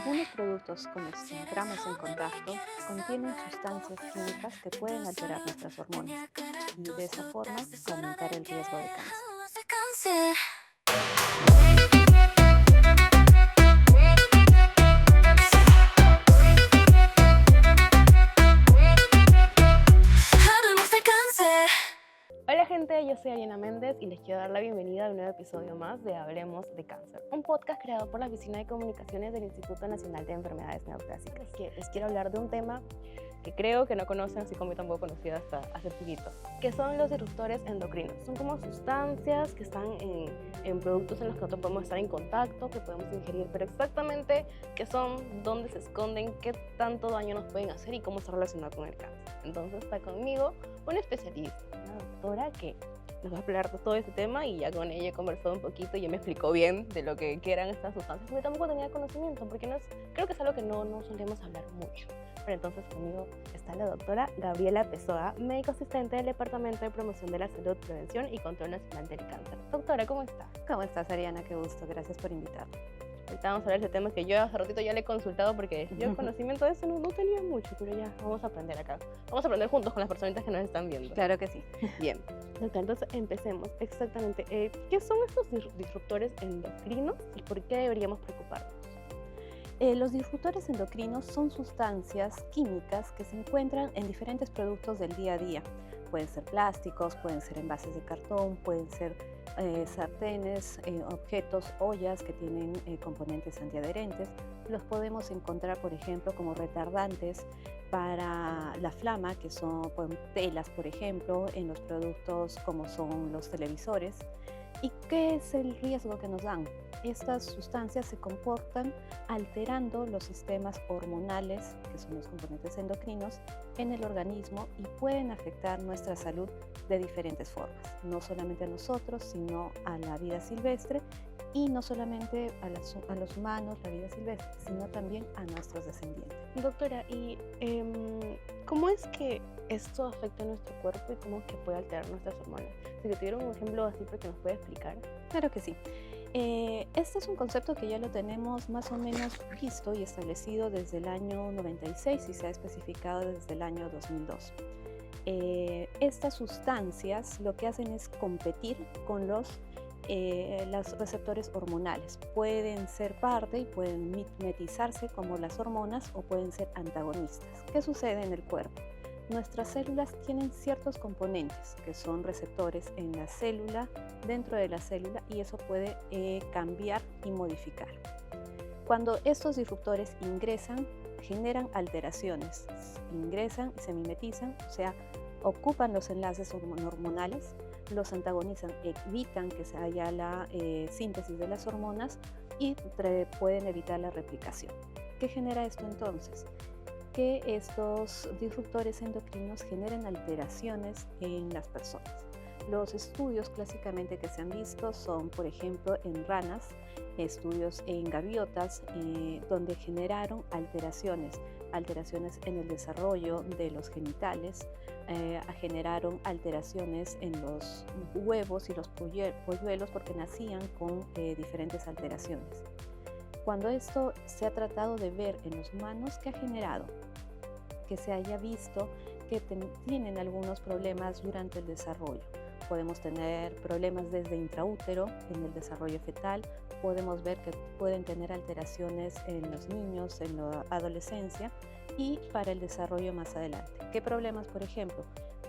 Algunos productos con los que entramos en contacto contienen sustancias químicas que pueden alterar nuestras hormonas y de esa forma aumentar el riesgo de cáncer. Hola gente, yo soy Ariana Méndez y les quiero dar la bienvenida a un nuevo episodio más de Hablemos de Cáncer, un podcast creado por la Oficina de Comunicaciones del Instituto Nacional de Enfermedades Neoplásicas. Les quiero hablar de un tema que creo que no conocen, así como yo tampoco conocía hasta hace poquito, que son los disruptores endocrinos. Son como sustancias que están en productos en los que nosotros podemos estar en contacto, que podemos ingerir, pero exactamente qué son, dónde se esconden, qué tanto daño nos pueden hacer y cómo está relacionado con el cáncer. Entonces está conmigo una especialista, una doctora que nos va a hablar de todo este tema y ya con ella he conversado un poquito y ya me explicó bien de lo que eran estas sustancias, porque tampoco tenía conocimiento, porque creo que es algo que no solemos hablar mucho. Pero entonces conmigo está la doctora Gabriela Pessoa, médico asistente del Departamento de Promoción de la Salud, Prevención y Control Nacional del Cáncer. Doctora, ¿cómo está? ¿Cómo estás, Ariana? Qué gusto, gracias por invitarme. Ahorita vamos a hablar de ese tema que yo hace ratito ya le he consultado porque yo conocimiento de eso no tenía mucho, pero ya vamos a aprender acá. Vamos a aprender juntos con las personitas que nos están viendo. Claro que sí. Bien, doctora, entonces empecemos exactamente. ¿Qué son estos disruptores endocrinos y por qué deberíamos preocuparnos? Los disruptores endocrinos son sustancias químicas que se encuentran en diferentes productos del día a día. Pueden ser plásticos, pueden ser envases de cartón, pueden ser sartenes, objetos, ollas que tienen componentes antiadherentes. Los podemos encontrar, por ejemplo, como retardantes para la flama, que son telas, por ejemplo, en los productos como son los televisores. ¿Y qué es el riesgo que nos dan? Estas sustancias se comportan alterando los sistemas hormonales, que son los componentes endocrinos, en el organismo y pueden afectar nuestra salud de diferentes formas. No solamente a nosotros, sino a la vida silvestre y no solamente a los humanos, la vida silvestre, sino también a nuestros descendientes. Doctora, ¿y cómo es que esto afecta a nuestro cuerpo y cómo es que puede alterar nuestras hormonas? Si te tuvieron un ejemplo así, ¿porque nos puede explicar? Claro que sí. Este es un concepto que ya lo tenemos más o menos visto y establecido desde el año 96 y se ha especificado desde el año 2002. Estas sustancias lo que hacen es competir con los receptores hormonales. Pueden ser parte y pueden mimetizarse como las hormonas o pueden ser antagonistas. ¿Qué sucede en el cuerpo? Nuestras células tienen ciertos componentes que son receptores en la célula, dentro de la célula, y eso puede cambiar y modificar. Cuando estos disruptores ingresan, generan alteraciones, ingresan y se mimetizan, o sea, ocupan los enlaces hormonales, los antagonizan, evitan que se haya la síntesis de las hormonas y pueden evitar la replicación. ¿Qué genera esto entonces? Que estos disruptores endocrinos generen alteraciones en las personas. Los estudios clásicamente que se han visto son, por ejemplo, en ranas, estudios en gaviotas, donde generaron alteraciones en el desarrollo de los genitales, generaron alteraciones en los huevos y los polluelos porque nacían con diferentes alteraciones. Cuando esto se ha tratado de ver en los humanos, ¿qué ha generado? Que se haya visto que tienen algunos problemas durante el desarrollo. Podemos tener problemas desde intraútero, en el desarrollo fetal, podemos ver que pueden tener alteraciones en los niños, en la adolescencia y para el desarrollo más adelante. ¿Qué problemas, por ejemplo?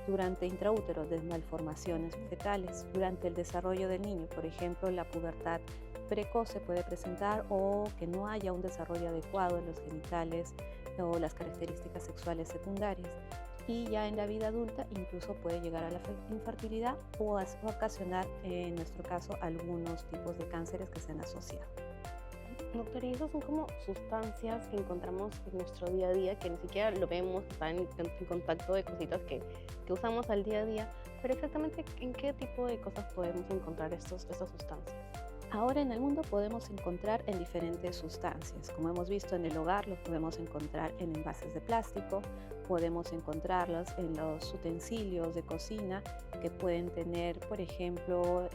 Durante intraútero, de malformaciones fetales, durante el desarrollo del niño, por ejemplo, la pubertad precoz se puede presentar o que no haya un desarrollo adecuado en los genitales o las características sexuales secundarias. Y ya en la vida adulta incluso puede llegar a la infertilidad o ocasionar, en nuestro caso, algunos tipos de cánceres que se han asociado. Doctora, y esas son como sustancias que encontramos en nuestro día a día, que ni siquiera lo vemos, están en contacto de cositas que usamos al día a día, pero exactamente ¿en qué tipo de cosas podemos encontrar estas sustancias? Ahora en el mundo podemos encontrar en diferentes sustancias. Como hemos visto en el hogar, los podemos encontrar en envases de plástico, podemos encontrarlos en los utensilios de cocina que pueden tener, por ejemplo,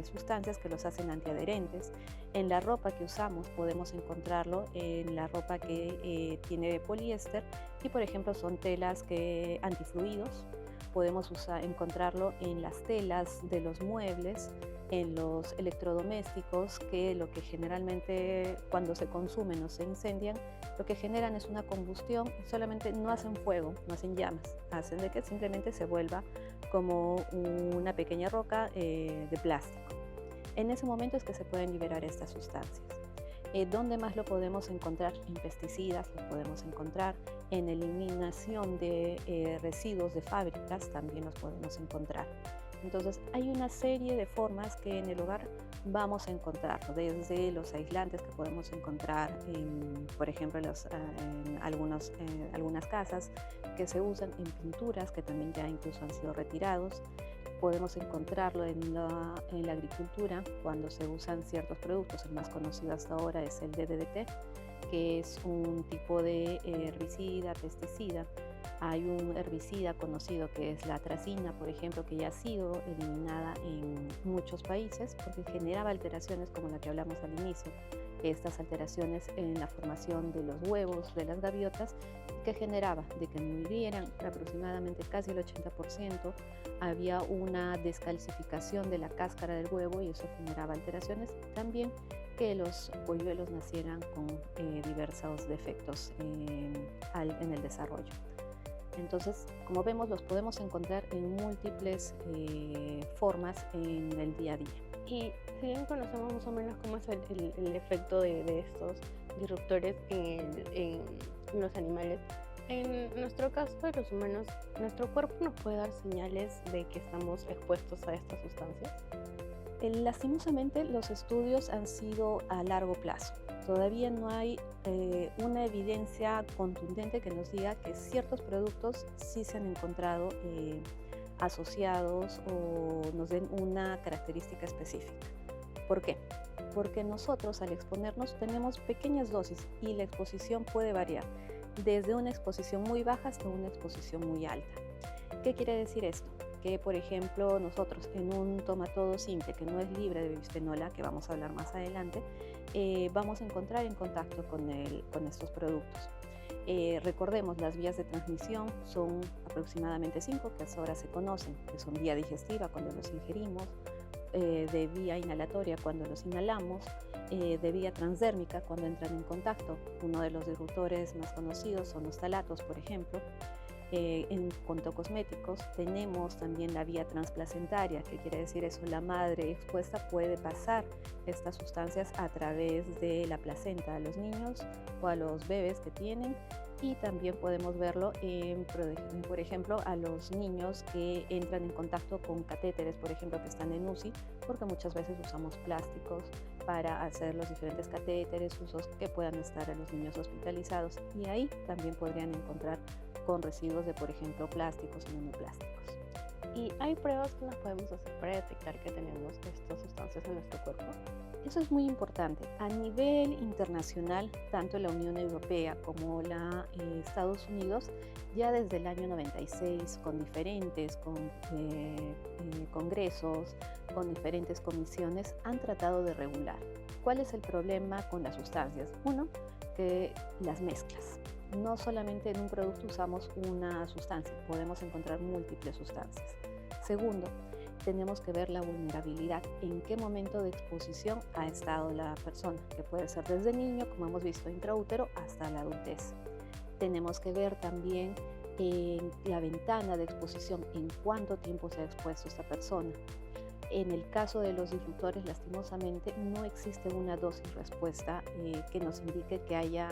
sustancias que los hacen antiadherentes. En la ropa que usamos podemos encontrarlo en la ropa que tiene poliéster y por ejemplo son telas que antifluidos. Podemos encontrarlo en las telas de los muebles, en los electrodomésticos, que lo que generalmente cuando se consumen o se incendian, lo que generan es una combustión, solamente no hacen fuego, no hacen llamas, hacen de que simplemente se vuelva como una pequeña roca de plástico. En ese momento es que se pueden liberar estas sustancias. ¿Dónde más lo podemos encontrar? En pesticidas, lo podemos encontrar en eliminación de residuos de fábricas, también los podemos encontrar. Entonces hay una serie de formas que en el hogar vamos a encontrarlo, desde los aislantes que podemos encontrar, por ejemplo, en algunas casas que se usan, en pinturas que también ya incluso han sido retirados. Podemos encontrarlo en la agricultura cuando se usan ciertos productos. El más conocido hasta ahora es el DDT, que es un tipo de herbicida, pesticida. Hay un herbicida conocido que es la atracina, por ejemplo, que ya ha sido eliminada en muchos países porque generaba alteraciones como la que hablamos al inicio. Estas alteraciones en la formación de los huevos de las gaviotas, que generaba de que murieran aproximadamente casi el 80%, había una descalcificación de la cáscara del huevo y eso generaba alteraciones, también que los polluelos nacieran con diversos defectos en el desarrollo. Entonces, como vemos, los podemos encontrar en múltiples formas en el día a día. Y si bien conocemos más o menos cómo es el efecto de estos disruptores en los animales, en nuestro caso de los humanos, ¿nuestro cuerpo nos puede dar señales de que estamos expuestos a estas sustancias? Lastimosamente, los estudios han sido a largo plazo. Todavía no hay una evidencia contundente que nos diga que ciertos productos sí se han encontrado asociados o nos den una característica específica. ¿Por qué? Porque nosotros al exponernos tenemos pequeñas dosis y la exposición puede variar desde una exposición muy baja hasta una exposición muy alta. ¿Qué quiere decir esto? Que por ejemplo nosotros en un tomatodo simple que no es libre de bisfenola, que vamos a hablar más adelante, vamos a encontrar en contacto con estos productos. Recordemos, las vías de transmisión son aproximadamente 5 que hasta ahora se conocen, que son vía digestiva cuando los ingerimos, de vía inhalatoria cuando los inhalamos, de vía transdérmica cuando entran en contacto. Uno de los disruptores más conocidos son los ftalatos, por ejemplo. En cuanto a cosméticos, tenemos también la vía transplacentaria, que quiere decir eso, la madre expuesta puede pasar estas sustancias a través de la placenta a los niños o a los bebés que tienen, y también podemos verlo por ejemplo, a los niños que entran en contacto con catéteres, por ejemplo, que están en UCI, porque muchas veces usamos plásticos para hacer los diferentes catéteres, usos que puedan estar a los niños hospitalizados, y ahí también podrían encontrar con residuos de, por ejemplo, plásticos o nanoplásticos. ¿Y hay pruebas que nos podemos hacer para detectar que tenemos estas sustancias en nuestro cuerpo? Eso es muy importante. A nivel internacional, tanto la Unión Europea como Estados Unidos, ya desde el año 96, con diferentes congresos, con diferentes comisiones, han tratado de regular. ¿Cuál es el problema con las sustancias? Uno, que las mezclas. No solamente en un producto usamos una sustancia, podemos encontrar múltiples sustancias. Segundo, tenemos que ver la vulnerabilidad, en qué momento de exposición ha estado la persona, que puede ser desde niño, como hemos visto, intraútero, hasta la adultez. Tenemos que ver también la ventana de exposición, en cuánto tiempo se ha expuesto esta persona. En el caso de los disruptores, lastimosamente, no existe una dosis respuesta que nos indique que haya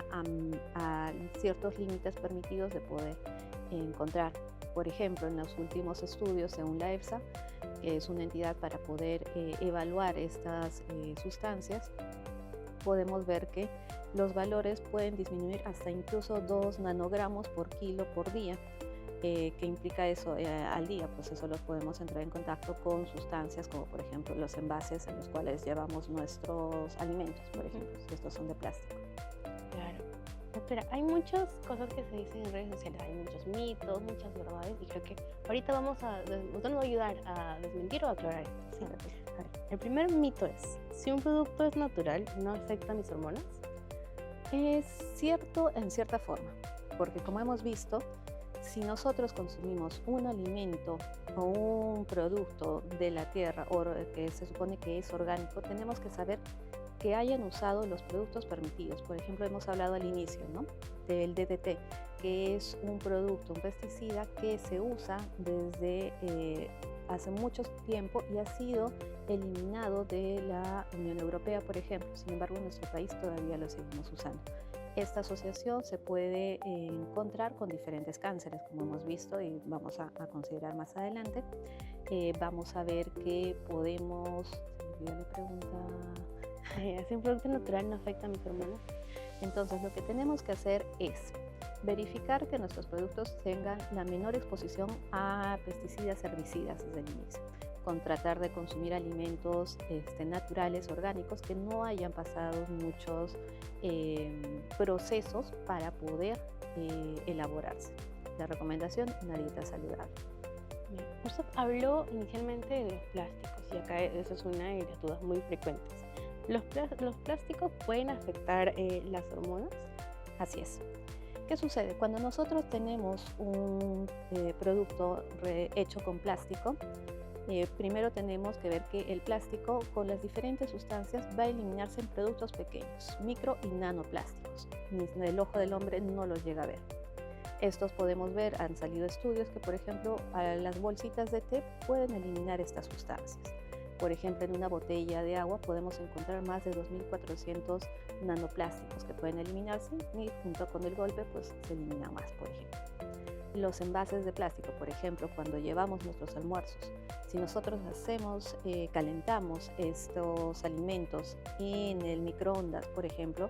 ciertos límites permitidos de poder encontrar. Por ejemplo, en los últimos estudios, según la EFSA, que es una entidad para poder evaluar estas sustancias, podemos ver que los valores pueden disminuir hasta incluso 2 nanogramos por kilo por día. ¿Qué implica eso al día? Pues eso lo podemos entrar en contacto con sustancias como por ejemplo los envases en los cuales llevamos nuestros alimentos, por ejemplo, si estos son de plástico. Claro. Doctora, hay muchas cosas que se dicen en redes sociales, hay muchos mitos, muchas verdades, y creo que ahorita usted nos va a ayudar a desmentir o a aclarar esto. Sí. A ver. El primer mito es, si un producto es natural, ¿no afecta mis hormonas? Es cierto en cierta forma, porque como hemos visto, si nosotros consumimos un alimento o un producto de la tierra o que se supone que es orgánico, tenemos que saber que hayan usado los productos permitidos. Por ejemplo, hemos hablado al inicio, ¿no?, del DDT, que es un producto, un pesticida que se usa desde hace mucho tiempo y ha sido eliminado de la Unión Europea, por ejemplo. Sin embargo, en nuestro país todavía lo seguimos usando. Esta asociación se puede encontrar con diferentes cánceres, como hemos visto y vamos a considerar más adelante. Vamos a ver que podemos... Se me olvidó la pregunta. Si un producto natural no afecta a mis hormonas. Entonces, lo que tenemos que hacer es verificar que nuestros productos tengan la menor exposición a pesticidas, herbicidas desde el inicio, con tratar de consumir alimentos naturales, orgánicos, que no hayan pasado muchos procesos para poder elaborarse. La recomendación, una dieta saludable. Bien. Usted habló inicialmente de los plásticos y acá esa es una de las dudas muy frecuentes. ¿Los plásticos pueden afectar las hormonas? Así es. ¿Qué sucede? Cuando nosotros tenemos un producto hecho con plástico, primero tenemos que ver que el plástico con las diferentes sustancias va a eliminarse en productos pequeños, micro y nanoplásticos. El ojo del hombre no los llega a ver. Estos podemos ver, han salido estudios que, por ejemplo, las bolsitas de té pueden eliminar estas sustancias. Por ejemplo, en una botella de agua podemos encontrar más de 2.400 nanoplásticos que pueden eliminarse y junto con el golpe pues se elimina más, por ejemplo. Los envases de plástico, por ejemplo, cuando llevamos nuestros almuerzos, si nosotros calentamos estos alimentos en el microondas, por ejemplo,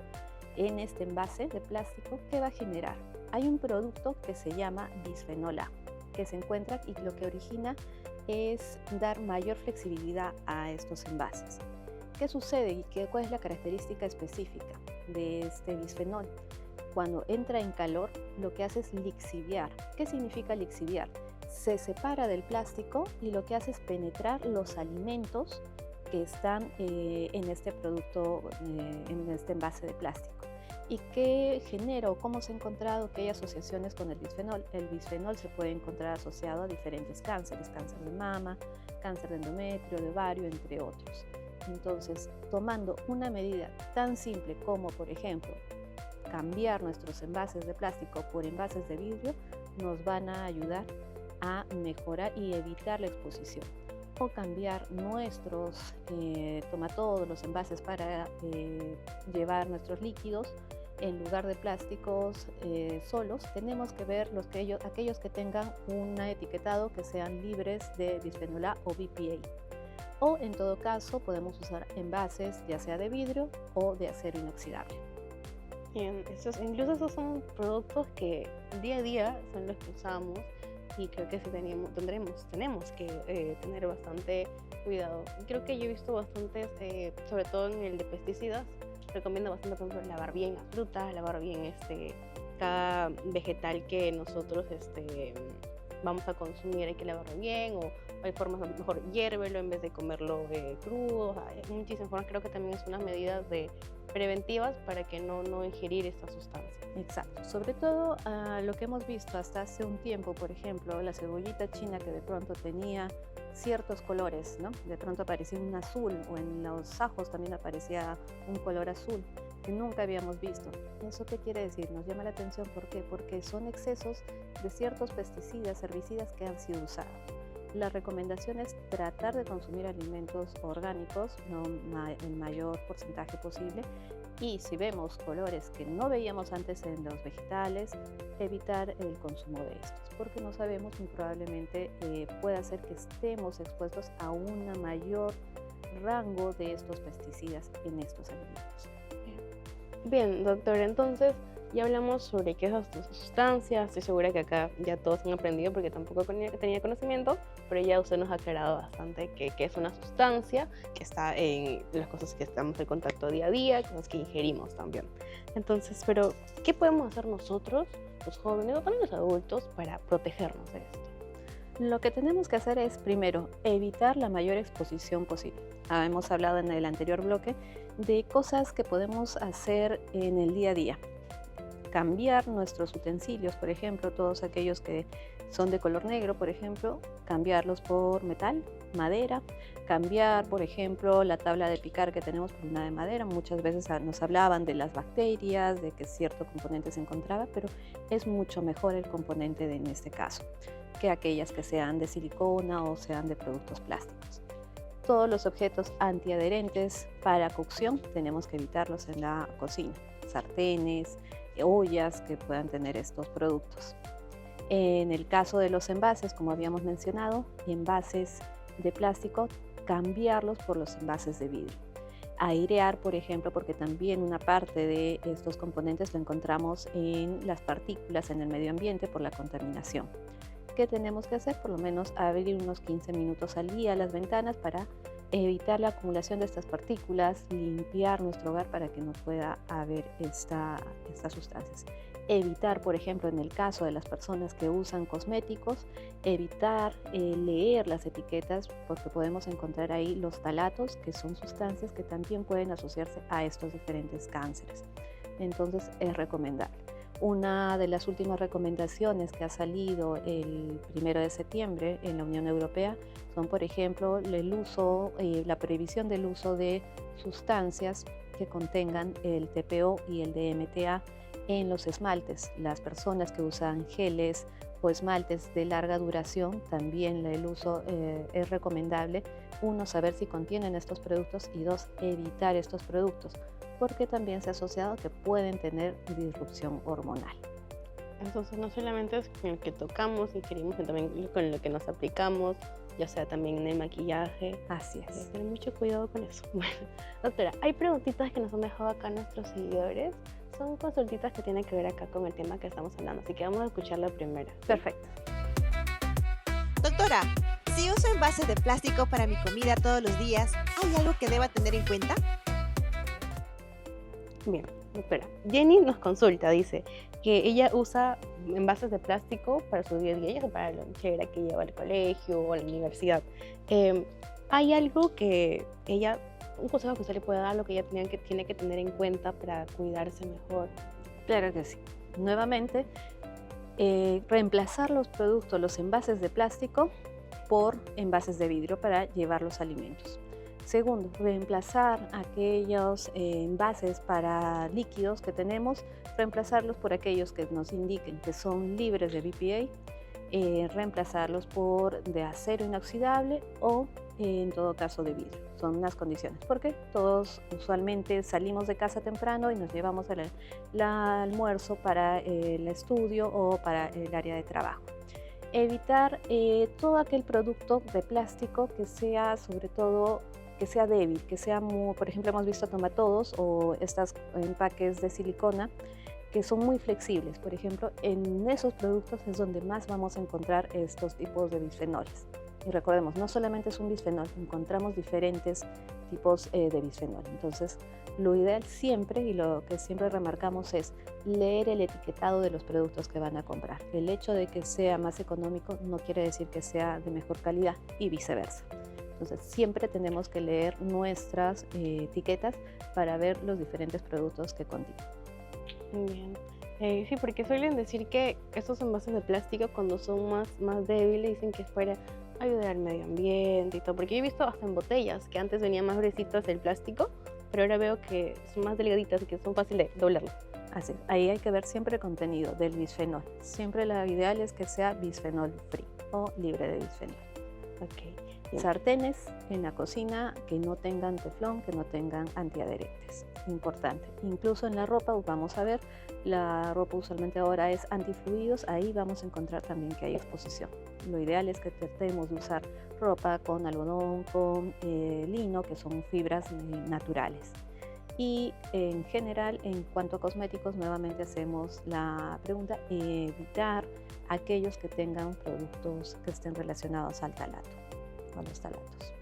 en este envase de plástico, ¿qué va a generar? Hay un producto que se llama bisfenol A, que se encuentra y lo que origina es dar mayor flexibilidad a estos envases. ¿Qué sucede y cuál es la característica específica de este bisfenol? Cuando entra en calor, lo que hace es lixiviar. ¿Qué significa lixiviar? Se separa del plástico y lo que hace es penetrar los alimentos que están en este producto, en este envase de plástico. ¿Y qué genera o cómo se ha encontrado que hay asociaciones con el bisfenol? El bisfenol se puede encontrar asociado a diferentes cánceres, cáncer de mama, cáncer de endometrio, de ovario, entre otros. Entonces, tomando una medida tan simple como, por ejemplo, cambiar nuestros envases de plástico por envases de vidrio, nos van a ayudar a mejorar y evitar la exposición. O cambiar todos los envases para llevar nuestros líquidos, en lugar de plásticos solos, tenemos que ver aquellos que tengan un etiquetado que sean libres de bisfenol A o BPA. O en todo caso podemos usar envases ya sea de vidrio o de acero inoxidable. Bien, incluso esos son productos que día a día son los que usamos y creo que sí tenemos que tener bastante cuidado. Creo que yo he visto bastantes, sobre todo en el de pesticidas, recomiendo bastante, por ejemplo, lavar bien las frutas, lavar bien cada vegetal que nosotros vamos a consumir, hay que lavarlo bien, o hay formas, a lo mejor hiérvelo en vez de comerlo crudo. Hay muchísimas formas, creo que también es unas medidas preventivas para que no ingerir esta sustancia. Exacto, sobre todo lo que hemos visto hasta hace un tiempo, por ejemplo, la cebollita china que de pronto tenía ciertos colores, ¿no? De pronto aparecía un azul, o en los ajos también aparecía un color azul que nunca habíamos visto. ¿Eso qué quiere decir? Nos llama la atención, ¿por qué? Porque son excesos de ciertos pesticidas, herbicidas que han sido usados. La recomendación es tratar de consumir alimentos orgánicos, el mayor porcentaje posible, y si vemos colores que no veíamos antes en los vegetales, evitar el consumo de estos, porque no sabemos, muy probablemente puede hacer que estemos expuestos a un mayor rango de estos pesticidas en estos alimentos. Bien, doctor, entonces ya hablamos sobre qué es esta sustancia. Estoy segura que acá ya todos han aprendido porque tampoco tenía conocimiento, pero ya usted nos ha aclarado bastante que es una sustancia que está en las cosas que estamos en contacto día a día, cosas que ingerimos también. Entonces, pero ¿qué podemos hacer nosotros, los jóvenes o también los adultos, para protegernos de esto? Lo que tenemos que hacer es, primero, evitar la mayor exposición posible. Hemos hablado en el anterior bloque de cosas que podemos hacer en el día a día. Cambiar nuestros utensilios, por ejemplo, todos aquellos que son de color negro, por ejemplo, cambiarlos por metal, madera, cambiar, por ejemplo, la tabla de picar que tenemos por una de madera. Muchas veces nos hablaban de las bacterias, de que cierto componente se encontraba, pero es mucho mejor el componente en este caso que aquellas que sean de silicona o sean de productos plásticos. Todos los objetos antiadherentes para cocción tenemos que evitarlos en la cocina, sartenes, ollas que puedan tener estos productos. En el caso de los envases, como habíamos mencionado, envases de plástico, cambiarlos por los envases de vidrio. Airear, por ejemplo, porque también una parte de estos componentes lo encontramos en las partículas en el medio ambiente por la contaminación. ¿Qué tenemos que hacer? Por lo menos abrir unos 15 minutos al día las ventanas para evitar la acumulación de estas partículas, limpiar nuestro hogar para que no pueda haber estas sustancias. Evitar, por ejemplo, en el caso de las personas que usan cosméticos, evitar leer las etiquetas porque podemos encontrar ahí los ftalatos, que son sustancias que también pueden asociarse a estos diferentes cánceres. Entonces es recomendable. Una de las últimas recomendaciones que ha salido el 1 de septiembre en la Unión Europea son, por ejemplo, la prohibición del uso de sustancias que contengan el TPO y el DMTA en los esmaltes. Las personas que usan geles o esmaltes de larga duración, también el uso es recomendable. Uno, saber si contienen estos productos y dos, evitar estos productos, porque también se ha asociado que pueden tener disrupción hormonal. Entonces no solamente es con el que tocamos, ingerimos, sino también con lo que nos aplicamos, ya sea también en el maquillaje. Así es. Hay que tener mucho cuidado con eso. Bueno, doctora, hay preguntitas que nos han dejado acá nuestros seguidores. Son consultitas que tienen que ver acá con el tema que estamos hablando, así que vamos a escuchar la primera. Perfecto. Doctora, si uso envases de plástico para mi comida todos los días, ¿hay algo que deba tener en cuenta? Bien, doctora. Jenny nos consulta, dice que ella usa envases de plástico para su día a día, para la lonchera que lleva al colegio o a la universidad. ¿Hay algo que un consejo que usted le pueda dar, lo que ella tiene que tener en cuenta para cuidarse mejor? Claro que sí. Nuevamente, reemplazar los productos, los envases de plástico por envases de vidrio para llevar los alimentos. Segundo, reemplazar aquellos envases para líquidos que tenemos, reemplazarlos por aquellos que nos indiquen que son libres de BPA, reemplazarlos por de acero inoxidable o en todo caso de vidrio. Son unas condiciones, porque todos usualmente salimos de casa temprano y nos llevamos el almuerzo para el estudio o para el área de trabajo. Evitar todo aquel producto de plástico que sea, sobre todo, que sea débil, que sea por ejemplo, hemos visto tomatodos o estos empaques de silicona que son muy flexibles. Por ejemplo, en esos productos es donde más vamos a encontrar estos tipos de bisfenoles. Y recordemos, no solamente es un bisfenol, encontramos diferentes tipos de bisfenol. Entonces, lo ideal siempre, y lo que siempre remarcamos, es leer el etiquetado de los productos que van a comprar. El hecho de que sea más económico no quiere decir que sea de mejor calidad y viceversa. Entonces, siempre tenemos que leer nuestras etiquetas para ver los diferentes productos que contienen. Bien. Sí, porque suelen decir que estos envases de plástico, cuando son más débiles, dicen que es para ayudar al medio ambiente y todo. Porque yo he visto hasta en botellas que antes venían más gruesitas el plástico, pero ahora veo que son más delgaditas y que son fáciles de doblarlo. Así es. Ahí hay que ver siempre el contenido del bisfenol. Siempre lo ideal es que sea bisfenol free o libre de bisfenol. Okay. Sartenes en la cocina que no tengan teflón, que no tengan antiadherentes. Importante. Incluso en la ropa, vamos a ver, la ropa usualmente ahora es antifluidos, ahí vamos a encontrar también que hay exposición. Lo ideal es que tratemos de usar ropa con algodón, con lino, que son fibras naturales. Y en general, en cuanto a cosméticos, nuevamente hacemos la pregunta, evitar aquellos que tengan productos que estén relacionados al talato o a los talatos.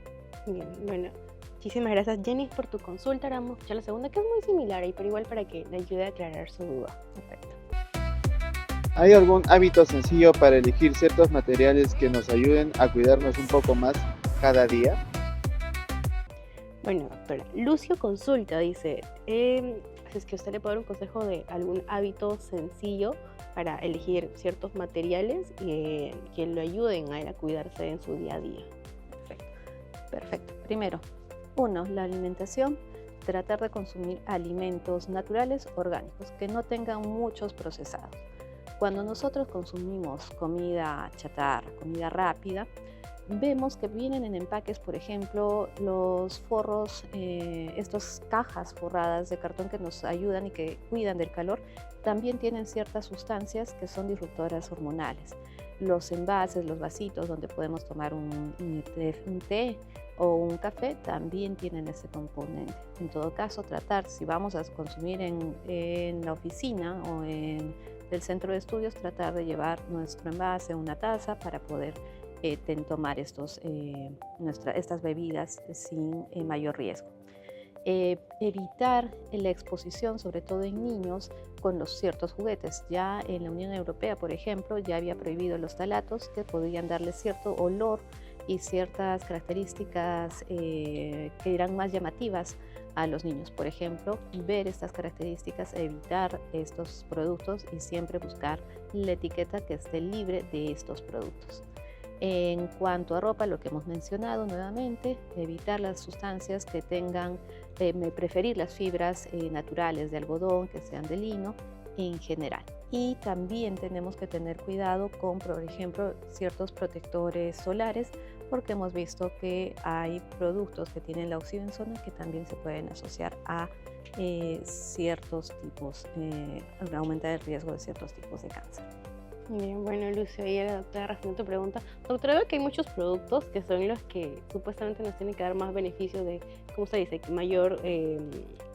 Bien, bueno, muchísimas gracias Jenny por tu consulta. Ahora vamos a escuchar la segunda, que es muy similar, pero igual para que le ayude a aclarar su duda. Perfecto. ¿Hay algún hábito sencillo para elegir ciertos materiales que nos ayuden a cuidarnos un poco más cada día? Bueno, doctora, Lucio consulta, dice, si es que usted le puede dar un consejo de algún hábito sencillo para elegir ciertos materiales que lo ayuden a él a cuidarse en su día a día. Perfecto. Perfecto. Primero, uno, la alimentación. Tratar de consumir alimentos naturales, orgánicos, que no tengan muchos procesados. Cuando nosotros consumimos comida chatarra, comida rápida, vemos que vienen en empaques, por ejemplo, los forros, estas cajas forradas de cartón que nos ayudan y que cuidan del calor, también tienen ciertas sustancias que son disruptoras hormonales. Los envases, los vasitos donde podemos tomar un té o un café también tienen ese componente. En todo caso, tratar, si vamos a consumir en la oficina o en el centro de estudios, tratar de llevar nuestro envase, una taza para poder tomar estas bebidas sin mayor riesgo. Evitar la exposición, sobre todo en niños, con los ciertos juguetes. Ya en la Unión Europea, por ejemplo, ya había prohibido los ftalatos que podían darle cierto olor y ciertas características que eran más llamativas a los niños. Por ejemplo, ver estas características, evitar estos productos y siempre buscar la etiqueta que esté libre de estos productos. En cuanto a ropa, lo que hemos mencionado nuevamente, evitar las sustancias que tengan, preferir las fibras naturales de algodón, que sean de lino en general. Y también tenemos que tener cuidado con, por ejemplo, ciertos protectores solares, porque hemos visto que hay productos que tienen la oxibenzona que también se pueden asociar a ciertos tipos, aumentar el riesgo de ciertos tipos de cáncer. Bien, bueno, Lucio, ahí la doctora respondiendo tu pregunta. Doctora, veo que hay muchos productos que son los que supuestamente nos tienen que dar más beneficios de, ¿cómo se dice?, mayor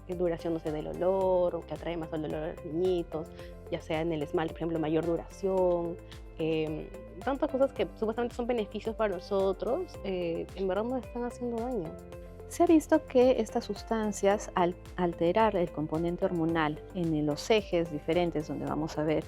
duración, no sé, del olor, o que atrae más el olor a los niñitos, ya sea en el esmalte, por ejemplo, mayor duración, tantas cosas que supuestamente son beneficios para nosotros, en verdad nos están haciendo daño. Se ha visto que estas sustancias, al alterar el componente hormonal en los ejes diferentes, donde vamos a ver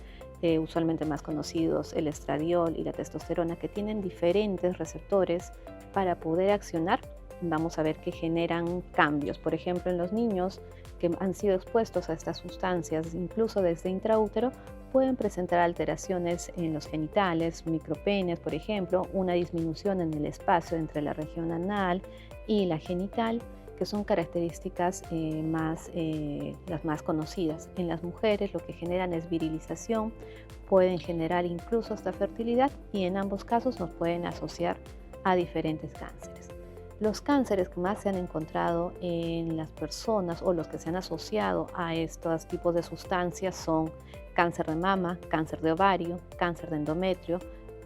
usualmente más conocidos, el estradiol y la testosterona, que tienen diferentes receptores para poder accionar, vamos a ver que generan cambios. Por ejemplo, en los niños que han sido expuestos a estas sustancias, incluso desde intraútero, pueden presentar alteraciones en los genitales, micropenes, por ejemplo, una disminución en el espacio entre la región anal y la genital, que son características las más conocidas. En las mujeres lo que generan es virilización, pueden generar incluso hasta fertilidad y en ambos casos nos pueden asociar a diferentes cánceres. Los cánceres que más se han encontrado en las personas o los que se han asociado a estos tipos de sustancias son cáncer de mama, cáncer de ovario, cáncer de endometrio,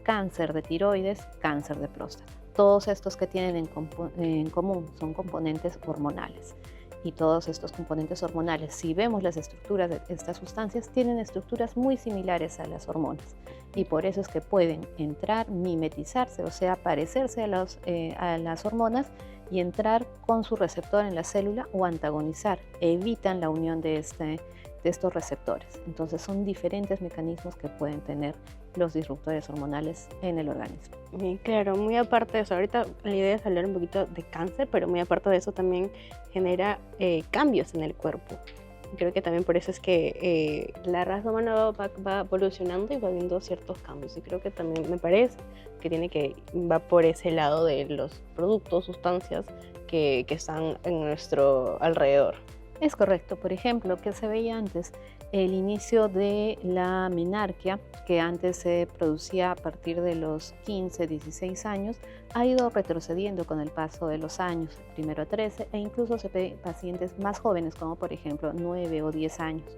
cáncer de tiroides, cáncer de próstata. Todos estos que tienen en común son componentes hormonales. Y todos estos componentes hormonales, si vemos las estructuras de estas sustancias, tienen estructuras muy similares a las hormonas. Y por eso es que pueden entrar, mimetizarse, o sea, parecerse a las hormonas y entrar con su receptor en la célula o antagonizar. Evitan la unión de estos receptores. Entonces son diferentes mecanismos que pueden tener los disruptores hormonales en el organismo. Bien, claro, muy aparte de eso, ahorita la idea es hablar un poquito de cáncer, pero muy aparte de eso también genera cambios en el cuerpo. Creo que también por eso es que la raza humana va evolucionando y va viendo ciertos cambios. Y creo que también me parece que va por ese lado de los productos, sustancias que están en nuestro alrededor. Es correcto. Por ejemplo, que se veía antes, el inicio de la menarquia, que antes se producía a partir de los 15, 16 años, ha ido retrocediendo con el paso de los años, primero a 13, e incluso se ve pacientes más jóvenes, como por ejemplo 9 o 10 años.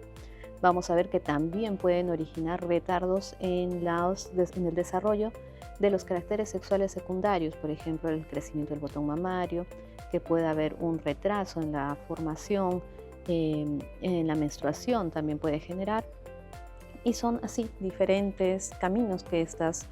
Vamos a ver que también pueden originar retardos en el desarrollo de los caracteres sexuales secundarios, por ejemplo, el crecimiento del botón mamario, que puede haber un retraso en la formación, en la menstruación también puede generar, y son así diferentes caminos que estas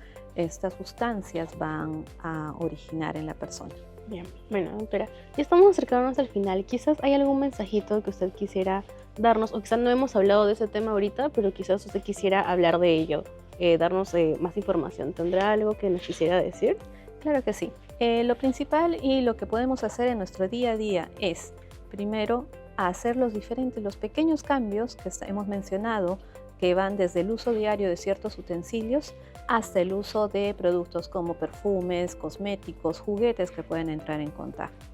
sustancias van a originar en la persona. Bien, bueno, doctora, ya estamos acercándonos al final. Quizás hay algún mensajito que usted quisiera darnos, o quizás no hemos hablado de ese tema ahorita, pero quizás usted quisiera hablar de ello, darnos más información. ¿Tendrá algo que nos quisiera decir? Claro que sí. Lo principal y lo que podemos hacer en nuestro día a día es, primero, hacer los pequeños cambios que hemos mencionado, que van desde el uso diario de ciertos utensilios hasta el uso de productos como perfumes, cosméticos, juguetes que pueden entrar en contacto.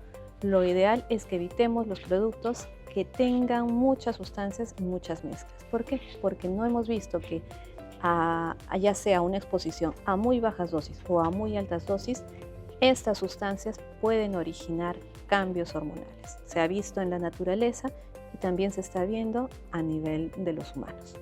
Lo ideal es que evitemos los productos que tengan muchas sustancias y muchas mezclas. ¿Por qué? Porque no hemos visto que ya sea una exposición a muy bajas dosis o a muy altas dosis, estas sustancias pueden originar cambios hormonales. Se ha visto en la naturaleza y también se está viendo a nivel de los humanos.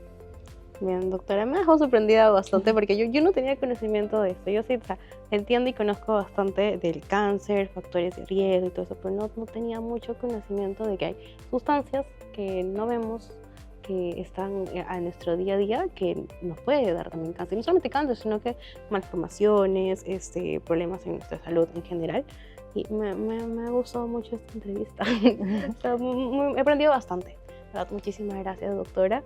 Bien, doctora, me dejó sorprendida bastante porque yo no tenía conocimiento de esto. Yo sí, o sea, entiendo y conozco bastante del cáncer, factores de riesgo y todo eso, pero no tenía mucho conocimiento de que hay sustancias que no vemos, que están a nuestro día a día, que nos puede dar también cáncer. No solamente cáncer, sino que malformaciones, problemas en nuestra salud en general. Y me ha gustado mucho esta entrevista. O sea, he aprendido bastante. Muchísimas gracias, doctora.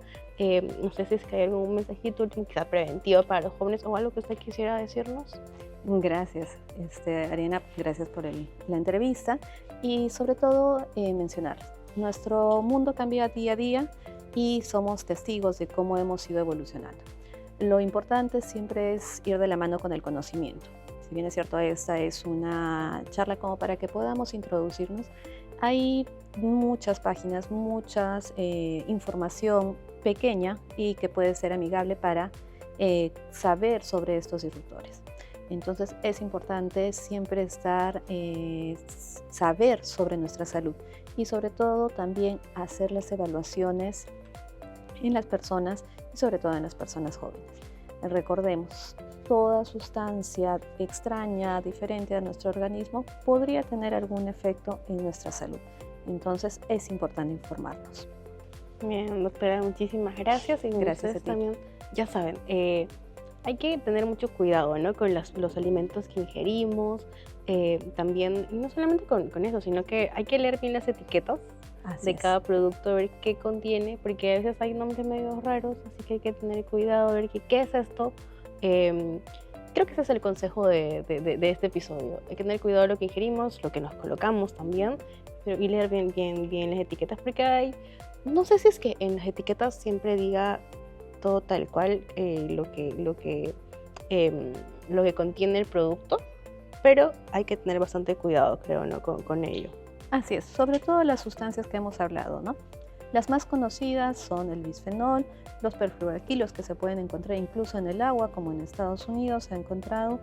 No sé si es que hay algún mensajito último, quizá preventivo para los jóvenes o algo que usted quisiera decirnos. Gracias, Ariana, gracias por la entrevista y sobre todo mencionar, nuestro mundo cambia día a día y somos testigos de cómo hemos ido evolucionando. Lo importante siempre es ir de la mano con el conocimiento. Si bien es cierto, esta es una charla como para que podamos introducirnos, hay muchas páginas, muchas información pequeña y que puede ser amigable para saber sobre estos disruptores. Entonces es importante siempre saber sobre nuestra salud y sobre todo también hacer las evaluaciones en las personas y sobre todo en las personas jóvenes. Recordemos, toda sustancia extraña, diferente a nuestro organismo, podría tener algún efecto en nuestra salud. Entonces es importante informarnos. Bien, doctora, muchísimas gracias. Y gracias a ti. También, ya saben, hay que tener mucho cuidado, ¿no?, con los alimentos que ingerimos. También, no solamente con eso, sino que hay que leer bien las etiquetas de cada producto, ver qué contiene, porque a veces hay nombres medio raros, así que hay que tener cuidado, ver qué es esto. Creo que ese es el consejo de este episodio. Hay que tener cuidado de lo que ingerimos, lo que nos colocamos también, y leer bien las etiquetas, porque no sé si es que en las etiquetas siempre diga todo tal cual lo que contiene el producto, pero hay que tener bastante cuidado, creo, ¿no?, con ello. Así es, sobre todo las sustancias que hemos hablado, ¿no? Las más conocidas son el bisfenol, los perfluoroalquilos que se pueden encontrar incluso en el agua, como en Estados Unidos se ha encontrado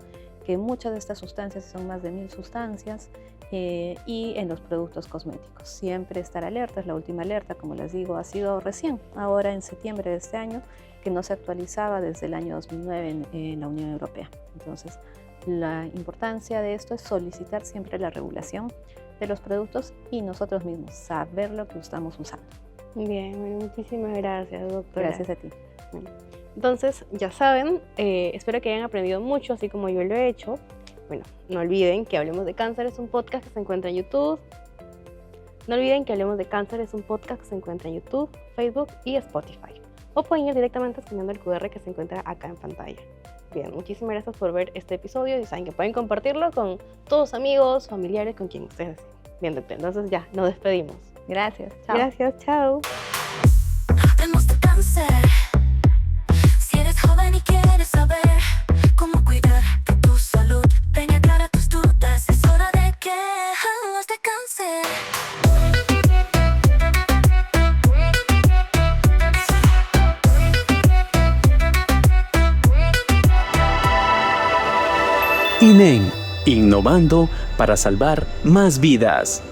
que muchas de estas sustancias son más de 1000 sustancias, y en los productos cosméticos. Siempre estar alertas. La última alerta, como les digo, ha sido recién, ahora en septiembre de este año, que no se actualizaba desde el año 2009 en la Unión Europea. Entonces, la importancia de esto es solicitar siempre la regulación de los productos y nosotros mismos saber lo que estamos usando. Bien, bueno, muchísimas gracias, doctora. Gracias a ti. Bueno, entonces, ya saben, espero que hayan aprendido mucho, así como yo lo he hecho. Bueno, no olviden que Hablemos de Cáncer es un podcast que se encuentra en YouTube. No olviden que Hablemos de Cáncer es un podcast que se encuentra en YouTube, Facebook y Spotify. O pueden ir directamente escaneando el QR que se encuentra acá en pantalla. Bien, muchísimas gracias por ver este episodio y saben que pueden compartirlo con todos amigos, familiares, con quien ustedes deseen. Bien, doctor, entonces ya, nos despedimos. Gracias, chao. Gracias, chao. Hablemos de cáncer. Si eres joven y quieres saber cómo cuidar de tu salud, ven y aclara tus dudas. Es hora de que hablemos de cáncer. INEN, innovando para salvar más vidas.